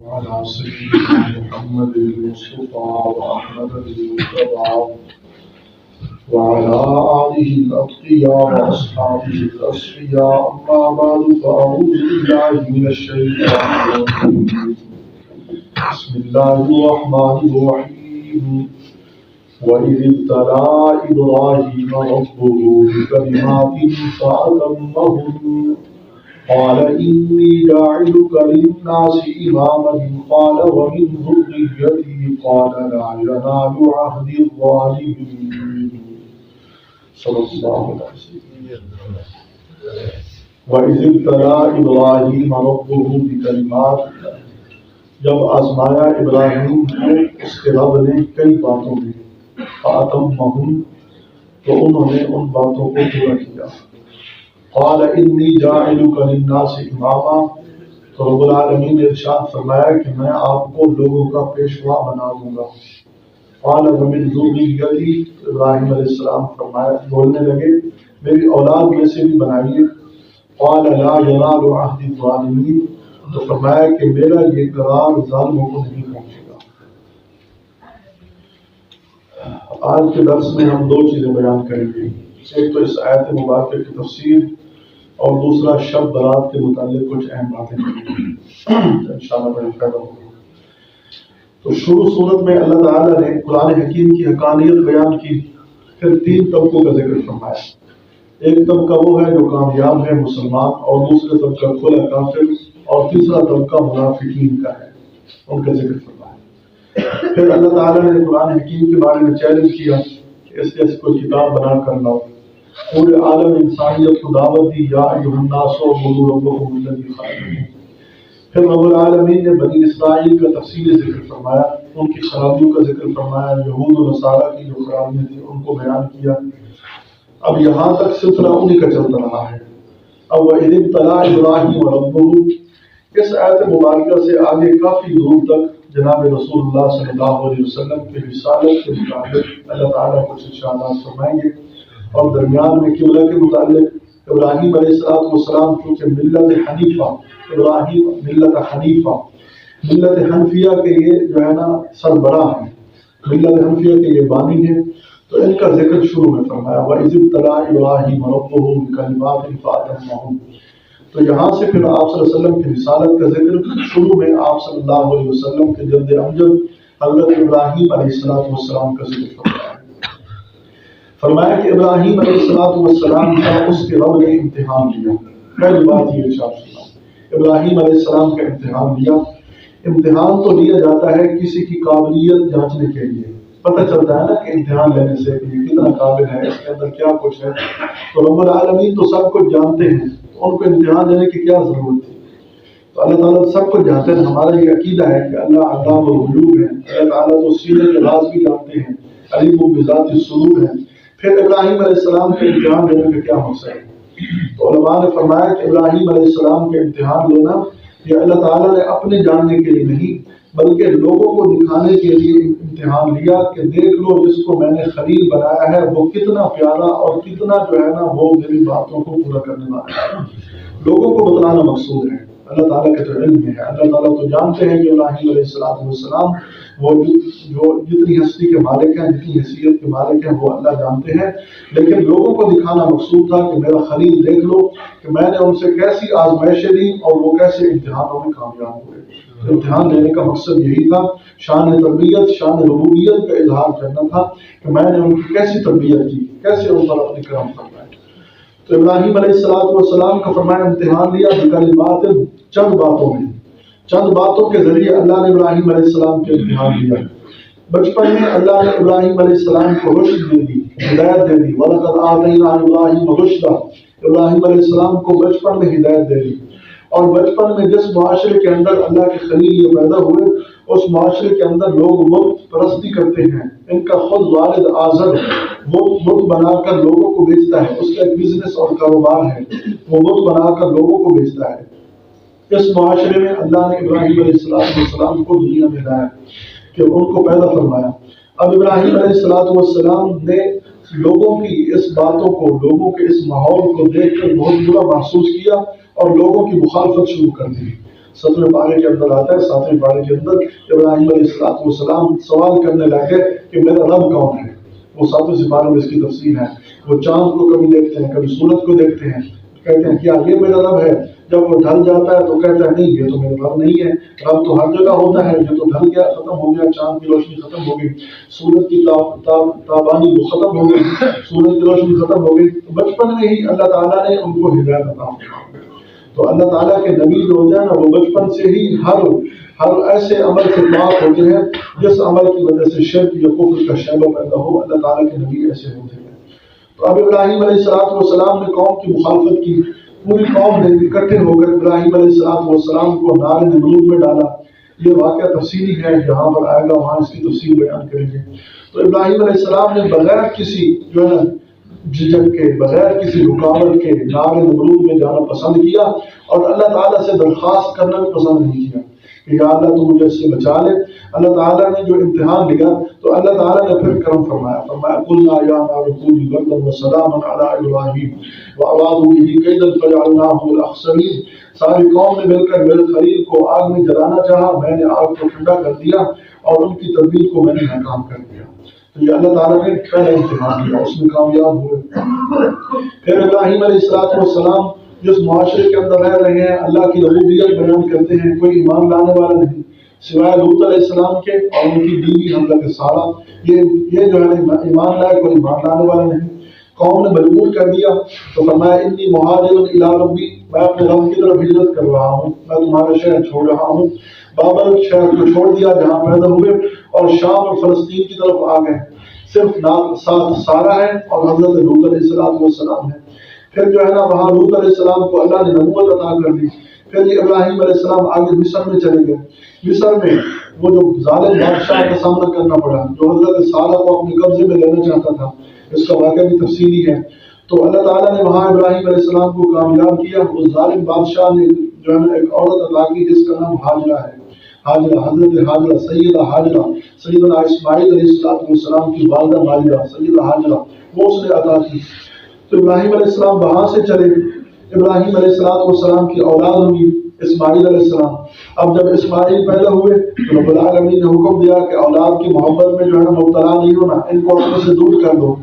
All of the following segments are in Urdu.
وعلى سيدنا محمد المصطفى وأحمد المجتبى وعلى آله الأتقياء وأصحابه الأصفياء أما بعد فأعوذ بالله من الشيطان الرجيم بسم الله الرحمن الرحيم وإذ ابتلى إبراهيم ربه بكلمات فأتمهن قال إني جاعلك للناس إماما قال ومن ذريتي قال لا ينال عهد الظالمين صدق الله العظيم وإذ ابتلى إبراهيم ربه بكلمات جب آزمایا ابراہیم کو اس کے رب نے کئی باتوں میں فأتمہن تو انہوں نے ان باتوں کو پورا کیا قال انی جاعلک للناس اماما تو رب العالمین نے ارشاد فرمایا کہ میں آپ کو لوگوں کا پیشوا بنا دوں گا قال ومن ذریتی ابراہیم علیہ السلام فرمایا بولنے لگے میری اولاد میں سے بھی بنائیے قال لا ینال عہد الظالمین تو فرمایا کہ میرا یہ قرار ظالموں کو نہیں پہنچے گا۔ آج کے درس میں ہم دو چیزیں بیان کریں گے، ایک تو اس آیت مبارکہ کی تفسیر اور دوسرا شب برات کے متعلق کچھ اہم باتیں انشاءاللہ بڑے فائدہ ہوگا۔ تو شروع صورت میں اللہ تعالیٰ نے قرآن حکیم کی حقانیت بیان کی، پھر تین طبقوں کا ذکر فرمایا۔ ایک طبقہ وہ ہے جو کامیاب ہے مسلمان، اور دوسرے طبقہ کھلا کافر، اور تیسرا طبقہ منافقین کا ہے، ان کا ذکر فرمایا۔ پھر اللہ تعالیٰ نے قرآن حکیم کے بارے میں چیلنج کیا کہ اس جیسی کوئی کتاب بنا کر لاؤ، پورے عالم انسانیت کو دعوت دی، یا ایھا الناس اعبدوا ربکم الذی خلقکم۔ پھر رب العالمین نے بنی اسرائیل کا تفصیلی ذکر فرمایا، ان کی خرابیوں کا ذکر فرمایا، یہود و نصارہ کی جو خرابیاں تھیں ان کو بیان کیا۔ اب یہاں تک سلسلہ انہی کا چلتا رہا ہے۔ اب وَإِذِ ابْتَلَىٰ إِبْرَاهِيمَ رَبُّهُ، اس آیت مبارکہ سے آگے کافی دور تک جناب رسول اللہ صلی اللہ علیہ وسلم کی رسالت کے متعلق اللہ تعالیٰ کچھ ارشادات فرمائیں گے، اور درمیان میں قبلہ کے متعلق ابراہیم علیہ السلام چونکہ ملت حنیفہ، ابراہیم ملت حنیفہ، ملت حنفیہ کے یہ جو ہے نا سربراہ ہیں، ملت حنفیہ کے یہ بانی ہیں، تو ان کا ذکر شروع میں فرمایا وَإِذِ ابْتَلَىٰ إِبْرَاهِيمَ رَبُّهُ بِكَلِمَاتٍ فَأَتَمَّهُنَّ۔ تو یہاں سے پھر آپ صلی اللہ علیہ وسلم کی رسالت کا ذکر شروع میں آپ صلی اللہ علیہ وسلم کے جد امجد حضرت ابراہیم علیہ السلام کا ذکر فرمایا۔ فرمایا کہ ابراہیم علیہ السلام کا اس کے رب نے امتحان لیا۔ پہلی بات یہ ارشاد فرمایا ابراہیم علیہ السلام کا امتحان لیا۔ امتحان تو لیا جاتا ہے کسی کی قابلیت جانچنے کے لیے، پتہ چلتا ہے نا کہ امتحان لینے سے کہ یہ کتنا قابل ہے، اس کے اندر کیا کچھ ہے۔ تو رب العالمین تو سب کچھ جانتے ہیں، ان کو امتحان دینے کی کیا ضرورت تھی؟ تو اللہ تعالیٰ سب کچھ جانتے ہیں۔ ہمارا یہ عقیدہ ہے کہ اللہ علام الغیوب ہے، اللہ تعالیٰ تو سینے کے راز بھی جانتے ہیں، علیم بذات الصدور ہے۔ پھر ابراہیم علیہ السلام کے امتحان لینے کا کیا مقصد ہے؟ تو علماء نے فرمایا کہ ابراہیم علیہ السلام کے امتحان لینا یہ اللہ تعالیٰ نے اپنے جاننے کے لیے نہیں بلکہ لوگوں کو دکھانے کے لیے امتحان لیا کہ دیکھ لو جس کو میں نے خلیل بنایا ہے وہ کتنا پیارا اور کتنا جو ہے نا وہ میری باتوں کو پورا کرنے والا ہے۔ لوگوں کو بتلانا مقصود ہے، اللہ تعالیٰ کے تو علم میں ہے، اللہ تعالیٰ تو جانتے ہیں کہ ابراہیم علیہ السلام وہ جو جتنی ہستی کے مالک ہیں، جتنی حیثیت کے مالک ہیں وہ اللہ جانتے ہیں، لیکن لوگوں کو دکھانا مقصود تھا کہ میرا خلیل دیکھ لو کہ میں نے ان سے کیسی آزمائشیں لی اور وہ کیسے امتحانوں میں کامیاب ہوئے۔ امتحان لینے کا مقصد یہی تھا، شان تربیت، شان ربوبیت کا اظہار کرنا تھا کہ میں نے ان کی کیسی تربیت کی، کیسے ان پر اپنے کرم فرمائے۔ تو ابراہیم علیہ السلام کا فرمایا امتحان لیا بکلمات، چند باتوں میں، چند باتوں کے ذریعے اللہ نے ابراہیم علیہ السلام کے امتحان لیا۔ بچپن میں اللہ نے ابراہیم علیہ السلام کو رشد دے دی، ہدایت دے دی، وَلَقَدْ آتَيْنَا إِبْرَاهِيمَ رُشْدَهُ، ابراہیم علیہ السلام کو بچپن میں ہدایت دے دی۔ اور بچپن میں جس معاشرے کے اندر اللہ کے خلیل یہ پیدا ہوئے اس معاشرے کے اندر لوگ بت پرستی کرتے ہیں، ان کا خود والد آزر وہ بت بنا کر لوگوں کو بیچتا ہے، اس کا ایک بزنس اور کاروبار ہے، وہ بت بنا کر لوگوں کو بیچتا ہے۔ اس معاشرے میں اللہ نے ابراہیم علیہ السلام کو دنیا میں لایا کہ ان کو پیدا فرمایا۔ اب ابراہیم علیہ السلام نے لوگوں کی اس باتوں کو، لوگوں کے اس ماحول کو دیکھ کر بہت برا محسوس کیا اور لوگوں کی مخالفت شروع کر دی۔ 7ویں پارے کے اندر آتا ہے، 7ویں پارے کے اندر ابراہیم علیہ السلام سوال کرنے لگے کہ میرا رب کون ہے. وہ 7ویں سپارے میں اس کی تفصیل ہے. وہ چاند کو کبھی دیکھتے ہیں، کبھی سورج کو دیکھتے ہیں، کہتے ہیں کیا یہ میرا رب ہے؟ جب وہ ڈھل جاتا ہے تو کہتا ہے نہیں، یہ تو میرا رب نہیں ہے. رب تو ہر جگہ ہوتا ہے، یہ تو ڈھل گیا، ختم ہو گیا، چاند کی روشنی ختم ہو گئی، سورج کی تابانی وہ ختم ہو گئی، سورج کی روشنی ختم ہو گئی. تو بچپن میں ہی اللہ تعالیٰ نے ان کو ہدایت عطا فرمائی. تو اللہ تعالیٰ کے نبی جو ہوتے ہیں نا، وہ بچپن سے ہی ہر ایسے عمل سے پاک ہوتے ہیں جس عمل کی وجہ سے شرک یا کفر کا شیبہ پیدا ہو. اللہ تعالیٰ کے نبی ایسے ہوتے ہیں. تو اب ابراہیم علیہ السلام نے قوم کی مخالفت کی. پوری قوم نے اکٹھے ہو کر ابراہیم علیہ السلام کو نار نمرود میں ڈالا. یہ واقعہ تفصیلی ہے، جہاں پر آئے گا وہاں اس کی تفصیل بیان کریں گے. تو ابراہیم علیہ السلام نے بغیر کسی جو ہے نا جھجک کے، بغیر کسی رکاوٹ کے نار نمرود میں جانا پسند کیا، اور اللہ تعالیٰ سے درخواست کرنا بھی پسند نہیں کیا کہ یا اللہ تو مجھے اس سے بچا لے. اللہ تعالیٰ نے جو امتحان لیا تو اللہ تعالیٰ نے پھر کرم فرمایا قلنا یا نار کونی بردا وسلاما علی ابراہیم وارادوا به کیدا فجعلناهم الاخسرین. ساری قوم نے مل کر میرے خلیل کو آگ میں جلانا چاہا، میں نے آگ کو ٹھنڈا کر دیا اور ان کی تدبیر کو میں نے ناکام کر دیا. تو یہ اللہ تعالیٰ نے پہلا امتحان کیا، اس میں کامیاب ہوئے. پھر ابراہیم علیہ السلام جس معاشرے کے اندر رہ رہے ہیں، اللہ کی ربوبیت بیان کرتے ہیں. کوئی ایمان لانے والا نہیں سوائے لوط علیہ السلام کے اور ان کی بیوی حمزہ سارہ. یہ جو ہے ایمان لائے، کوئی ایمان لانے والا نہیں. قوم نے مجبور کر دیا تو فرمایا انی مہاجر الی ربی، میں اپنے رب کی طرف ہجرت کر رہا ہوں، میں تمہارا شہر چھوڑ رہا ہوں. بابل شہر کو چھوڑ دیا جہاں پیدا ہوئے اور شام اور فلسطین کی طرف آ گئے. صرف ساتھ سارہ ہے اور حضرت لوط علیہ السلام ہے. پھر جو ہے نا وہاں لوط علیہ السلام کو اللہ نے نبوت عطا کر دی. پھر یہ ابراہیم علیہ السلام آگے مصر میں چلے گئے. مصر میں وہ جو ظالم بادشاہ کا سامنا کرنا پڑا جو حضرت سارہ کو اپنے قبضے میں لینا چاہتا تھا، اس کا واقعہ بھی تفصیلی ہے. تو اللہ تعالیٰ نے وہاں ابراہیم علیہ السلام کو کامیاب کیا. اس ظالم بادشاہ نے جو ہے نا ایک عورت عطا کی جس کا نام حاجرہ ہے. حاجرہ، حضرت حاجرہ، سیدہ حاجرہ، سیدنا اسماعیل علیہ السلام کی والدہ ماجرہ، سیدہ حاجرہ، وہ اس نے عطا کی. تو ابراہیم علیہ السلام وہاں سے چلے. ابراہیم علیہ السلام کی اولاد ہوئی اسماعیل علیہ السلام. اب جب اسماعیل پیدا ہوئے تو رب العالمین نے حکم دیا کہ اولاد کی محبت میں جو ہے نا مبتلا نہیں ہونا، ان کو اپنے سے دور کر دو.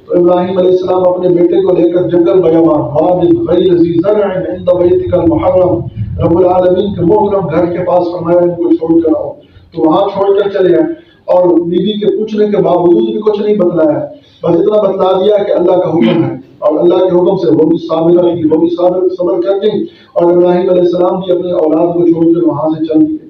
تو ابراہیم علیہ السلام اپنے بیٹے کو لے کر جنگل بیابان واد غیر ذی زرع عند بیتک المحرم، رب العالمین کے محترم گھر کے پاس فرمایا ان کو چھوڑ کر آؤ. تو وہاں چھوڑ کر چلے آئے اور بیوی کے پوچھنے کے باوجود بھی کچھ نہیں بتلایا، بس اتنا بتلا دیا کہ اللہ کا حکم ہے. اور اللہ کے حکم سے وہ بھی صابرہ تھی، وہ بھی صبر کر گئی. اور ابراہیم علیہ السلام بھی اپنے اولاد کو چھوڑ کر وہاں سے چل دیے.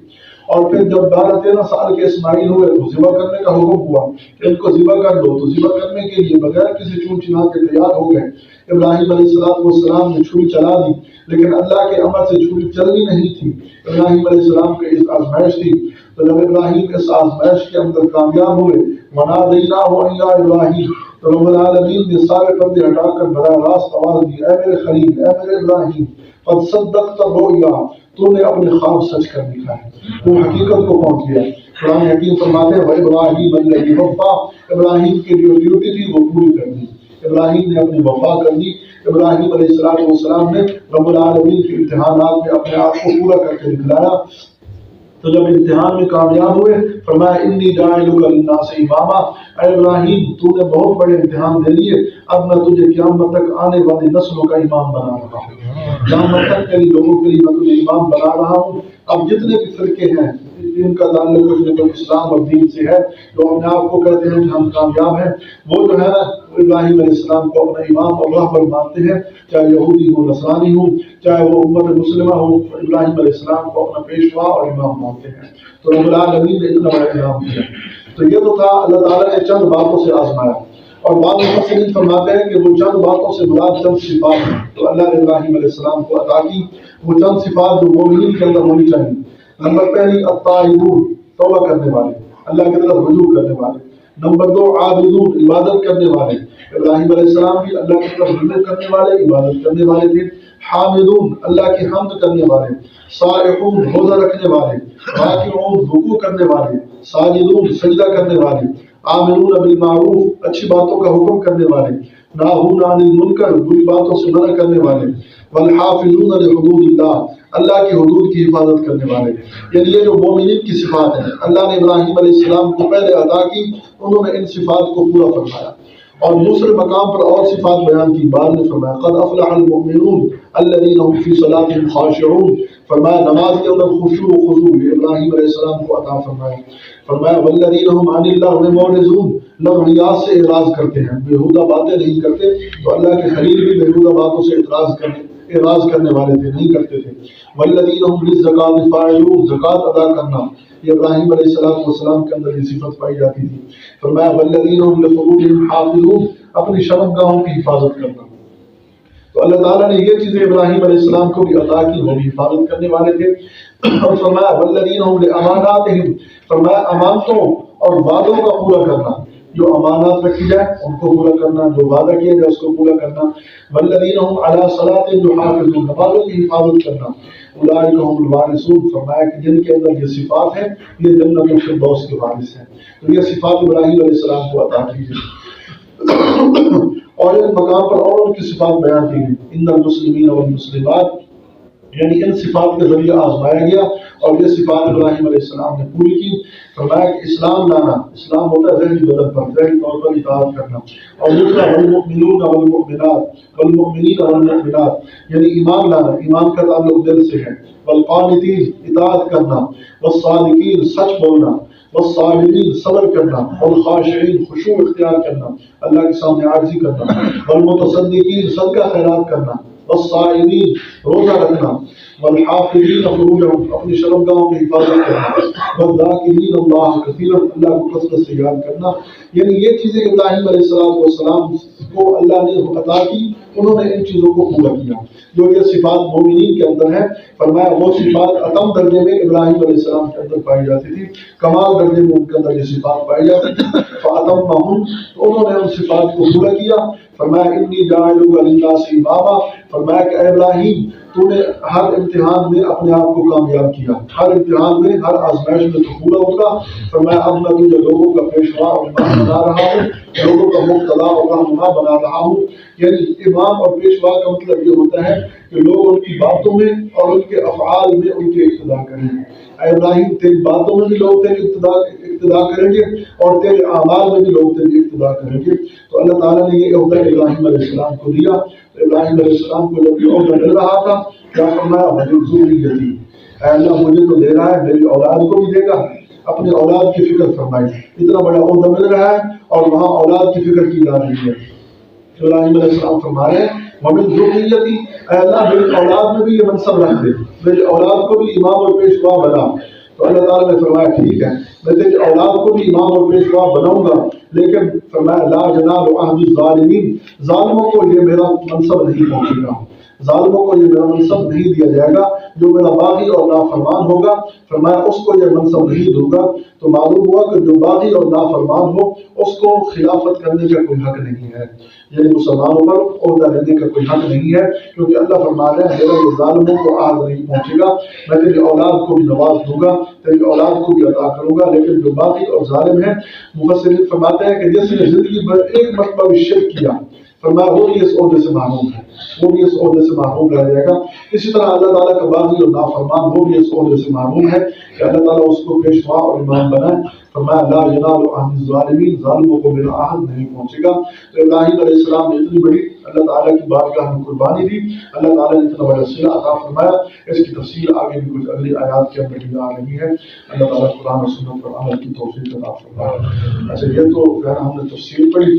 اور پھر جب 12-13 سال کے اسماعیل ہوئے تو ذبح کرنے کا حکم ہوا کہ ان کو ذبح کر دو. تو ذبح کرنے کے لیے بغیر کسی چون چنا کے تیار ہو گئے. ابراہیم علیہ السلام نے چھری چلا دی، لیکن اللہ کے امر سے چھری چلنی نہیں تھی. ابراہیم علیہ السلام کی اس آزمائش تھی. تو جب ابراہیم اس آزمائش کے اندر کامیاب ہوئے، وَنَادَيْنَاهُ أَن يَا إِبْرَاهِيمُ، تو رب العالمین نے سارے پردے ہٹا کر براہ راست آواز دی، اے میرے خلیل، اے میرے ابراہیم، قد صدقت الرؤیا، تو نے اپنے خواب سچ کر دکھائے، تو حقیقت کو پہنچ گیا. قرآن حکیم فرماتے ہیں وَإِبْرَاهِيمَ الَّذِي وَفَّىٰ، ابراہیم کی جو ڈیوٹی تھی وہ پوری کر دی. ابراہیم نے اپنی وفا کر دی. ابراہیم علیہ السلام نے رب العالمین کے امتحانات میں اپنے آپ کو پورا کر کے دکھلایا. تو جب امتحان میں کامیاب ہوئے فرمایا انی جاعلک للناس اماما، اے ابراہیم تو نے بہت بڑے امتحان دے لیے، اب میں تجھے قیامت تک آنے والی نسلوں کا امام بنا رہا ہوں. قیامت تک کے لوگوں کے لیے میں تجھے امام بنا رہا ہوں. اب جتنے بھی فرقے ہیں ان کا تعلق کچھ نہ کچھ اسلام اور دین سے ہے، جو اپنے آپ کو کہتے ہیں کہ ہم کامیاب ہیں، وہ جو ہے نا ابراہیم علیہ السلام کو اپنا امام اور رہبر مانتے ہیں، چاہے یہودی ہو، نصرانی ہو، چاہے وہ امت مسلمہ ہو، ابراہیم علیہ السلام کو اپنا پیشوا اور امام مانتے ہیں. تو رب العالمین نے اتنا بڑا انعام دیا. تو یہ تو تھا اللہ تعالیٰ نے چند باتوں سے آزمایا. اور بعض مفسرین فرماتے ہیں کہ وہ چند باتوں سے مراد چند صفات ہیں تو اللہ نے ابراہیم علیہ السلام کو عطا کی. وہ چند صفات جو مومنین کے اندر ہونی چاہیے. نمبر پہلی الطائبون، توبہ کرنے والے، اللہ کی طرف رجوع کرنے والے. نمبر 2 عابدون، عبادت کرنے والے. ابراہیم علیہ السلام بھی اللہ کی طرف رجوع کرنے والے، عبادت کرنے والے تھے. حامدون، اللہ کی حمد کرنے والے. صائحون، روزہ رکھنے والے. راکعون، رکوع کرنے والے. ساجدون، سجدہ کرنے والے. عاملون بالمعروف، اچھی باتوں کا حکم کرنے والے. ناہون عن المنکر، بری باتوں سے منع کرنے والے. والحافظون لحدود اللہ، اللہ کی حدود کی حفاظت کرنے والے. یعنی یہ جو مومنین کی صفات ہیں اللہ نے ابراہیم علیہ السلام کو پہلے عطا کی، انہوں نے ان صفات کو پورا فرمایا. اور دوسرے مقام پر اور صفات بیان کی. بعد نے فرمایا قد افلح المؤمنون الذین هم فی صلاتهم خاشعون. فرمایا نماز کے اندر خشوع و خضوع یہ ابراہیم علیہ السلام کو عطا فرمایا. فرمایا والذین هم عن اللغو معرضون، لغویات سے اعراض کرتے ہیں، بیہودہ باتیں نہیں کرتے. تو اللہ کے خلیل بھی بیہودہ باتوں سے اعراض کرنے والے تھے، نہیں کرتے تھے. والذین هم للزکاۃ فاعلون، زکوٰۃ ادا کرنا یہ ابراہیم علیہ السلام کے اندر یہ صفت پائی جاتی تھی. فرمایا والذین هم لفروجهم حافظون، اپنی شرمگاہوں کی حفاظت کرنا. تو اللہ تعالیٰ نے یہ چیزیں ابراہیم علیہ السلام کو بھی عطا کی، وہ بھی حفاظت کرنے والے تھے. اور فرمایا والذین هم لاماناتهم، فرمایا امانتوں اور وعدوں کا پورا کرنا، جو امانات رکھی جائے ان کو پورا کرنا، جو وعدہ کیا جائے اس کو پورا کرنا. والذین هم علی صلاتهم یحافظون، نمازوں کی حفاظت کرنا. اولئک هم الوارثون، فرمایا کہ جن کے اندر یہ صفات ہیں یہ جنت الفردوس کے وارث ہیں. تو یہ صفات ابراہیم علیہ السلام کو عطا کی گئی. اور اس مقام پر اور ان کی صفات بیان کی گئی. ان المسلمین والمسلمات، یعنی ان صفات کے ذریعے آزمایا گیا اور یہ صفات ابراہیم علیہ السلام نے پوری کی. فرمایا کہ اسلام لانا، اسلام ہوتا ہے ذہنی بدن پر، ذہنی طور پر اطاعت کرنا. اور دوسرا والمؤمنون والمؤمنات والمؤمنین والمؤمنات، یعنی ایمان لانا، ایمان کا تعلق دل سے ہے. والقانتین، اطاعت کرنا. والصادقین، سچ بولنا. والصابرین، صبر کرنا. والخاشعین، خشوع اختیار کرنا، اللہ کے سامنے عاجزی کرنا. والمتصدقین، صدقہ خیرات کرنا. والصائمین، روزہ رکھنا. والحافظین فروجهم، اپنی شرمگاہوں کی حفاظت کرنا. والذاکرین اللہ کثیرا، اللہ کو کثرت سے یاد کرنا. یعنی یہ چیزیں ابراہیم علیہ السلام کو اللہ نے عطا کی، انہوں نے ان چیزوں کو پورا کیا. جو یہ صفات مومنین کے اندر ہیں، فرمایا وہ صفات اتم درجے میں ابراہیم علیہ السلام کے اندر پائی جاتی تھی، کمال درجے میں ان کے اندر یہ صفات پائی جاتی تھی. فاتمہم، تو انہوں نے ان صفات کو پورا کیا. فرمایا انی جاعلک للناس اماما، فرمایا کہ اے ابراہیم تو نے ہر امتحان میں اپنے آپ کو کامیاب کیا، ہر امتحان میں، ہر آزمائش میں تو پورا اترا. فرمایا اب میں تجھے لوگوں کا پیشوا اور امام بنا رہا ہوں، لوگوں کا مبتلا اور رہنما بنا رہا ہوں. یعنی امام اور پیشوا کا مطلب یہ ہوتا ہے کہ لوگ ان کی باتوں میں اور ان کے افعال میں ان کے اقتدا کریں. اے ابراہیم تیری باتوں میں بھی لوگ تیری اقتدا کریں گے اور تیرے اعمال میں بھی لوگ تیری اقتدا کریں گے. تو اللہ تعالیٰ نے یہ عہدہ ابراہیم علیہ السلام کو دیا. ابراہیم علیہ السلام کو جب یہ عہدہ مل رہا تھا کیا فرمایا ولی ذریتی، اے اللہ مجھے تو دے رہا ہے، میری اولاد کو بھی دے گا. اپنی اولاد کی فکر فرمائی. اتنا بڑا عہدہ مل رہا ہے اور وہاں اولاد کی فکر کی جا رہی ہے. ابراہیم علیہ السلام فرما رہے ہیں ومن ذریتی، اے اللہ میری اولاد میں بھی یہ منصب رکھ دے، میری اولاد کو بھی امام اور پیشوا بنا. تو اللہ تعالیٰ نے فرمایا ٹھیک ہے میں تیری اولاد کو بھی امام اور پیشوا بناؤں گا، لیکن فرمایا لا جناب عہد الظالمین، ظالموں کو یہ میرا منصب نہیں پہنچے گا، ظالموں کو یہ میرا منصب نہیں دیا جائے گا. جو میرا باغی اور نافرمان ہوگا فرمایا اس کو یہ منصب نہیں دوں گا. تو معلوم ہوا کہ جو باغی اور نافرمان ہو اس کو خلافت کرنے کا کوئی حق نہیں ہے، یعنی مسلمانوں پر عہدہ لینے کا کوئی حق نہیں ہے، کیونکہ اللہ فرما رہے ہیں میرا یہ ظالموں کو عہد نہیں پہنچے گا، میں تیری اولاد کو بھی نواز دوں گا، تیری اولاد کو بھی عطا کروں گا. لیکن جو باغی اور ظالم ہیں، مفسرین فرماتے ہیں کہ جس نے زندگی بھر ایک مرتبہ بھی شرک کیا فرمایا وہ بھی اس عہدے سے محروم ہے، وہ بھی اس عہدے سے محروم رہ جائے گا. اسی طرح اللہ تعالیٰ کا باغی اور نافرمان وہ بھی اس عہدے سے محروم ہے کہ اللہ تعالیٰ اس کو پیشوا اور امام بنائے. فرمایا لا ینال عہد الظالمین، ظالموں کو میرا عہد نہیں پہنچے گا. تو ابراہیم علیہ السلام نے اتنی بڑی اللہ تعالیٰ کی بارگاہ میں قربانی دی، اللہ تعالیٰ نے اتنا بڑا صلہ عطا فرمایا. اس کی تفصیل آگے بھی کچھ اگلی آیات کے اندر بھی آ رہی ہے. اللہ تعالیٰ قرآن و سنت پر عمل کی توفیق عطا فرمائے. اچھا یہ تو ہم نے تفصیل پڑھی.